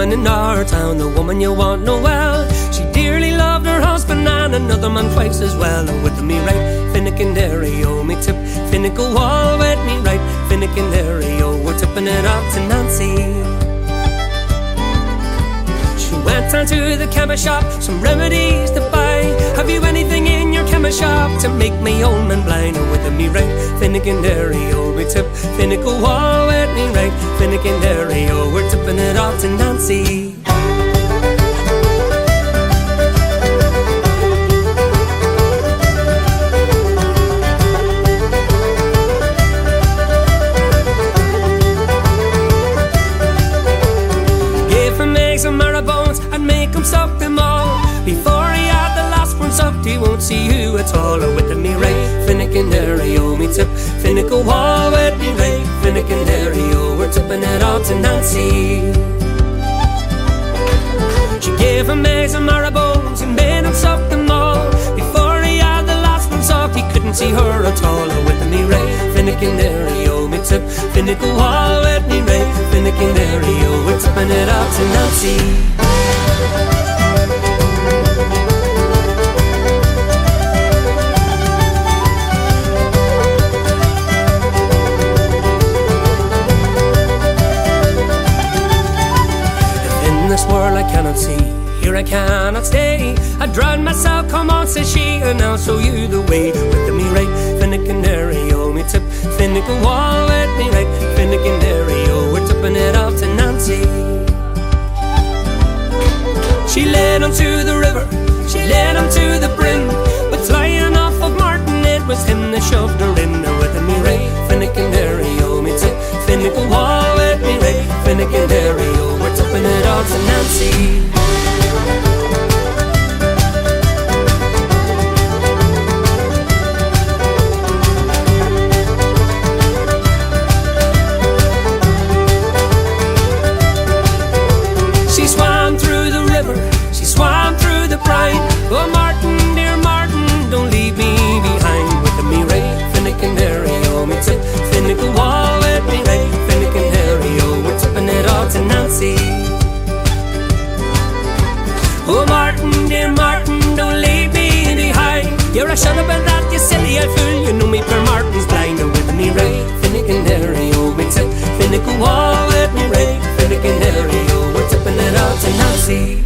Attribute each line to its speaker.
Speaker 1: woman in our town, the woman you want know well. She dearly loved her husband and another man twice as well. With me right, Finnegan Derry, oh me tip, Finnegan wall with me right, Finnegan Derry, oh we're tipping it out to Nancy. She went down to the chemist shop, some remedies to buy. Have you anything in your chemist shop to make me old and blind? Oh, with me right, Finnegan Derry, oh we tip, Finnegan wall with me right, Finnegan Derry, oh we're tipping it out to Nancy. Some marrow-bones and make him suck them all. Before he had the last one sucked, he won't see you at all. Or with me right, Finnegan Derry, oh me tip, Finnegan wall with me right, Finnegan Derry, oh we're tipping it out to Nancy. She gave him eggs and marrow-bones and made him suck them all. Before he had the last one sucked, he couldn't see her at all. Or with me right, Finnegan Derry, oh me tip, Finnegan wall with me right, Finnegan Derry, oh we're tipping it out to Nancy. In this world I cannot see, here I cannot stay. I drown myself, come on, says she, and I'll show you the way. With me right, Finnegan Derry, oh me tip, Finnegan wall with me right, Finnegan Derry, oh we're tipping it out to Nancy. She led him to the river, she led him to the brim, but flying off of Martin, it was him that shoved her in. Now with me right, Finnegan Derry, oh me tip, Finnegan wall with me right, Finnegan Derry, oh we're tipping it out to Nancy. She swam through the river, she swam through the brine. Oh Martin, dear Martin, don't leave me behind. With me right, Finnegan Derry, oh me tip, Finnegan wall with me right, Finnegan Derry, oh we're tipping it out to Nancy. Oh Martin, dear Martin, don't leave me behind. You're a shut up and that, you silly old fool, you know me for Martin's blind. Oh with me right, Finnegan Derry, oh me tip, Finnegan wall with me right, Finnegan Derry, oh we're tipping it out to Nancy.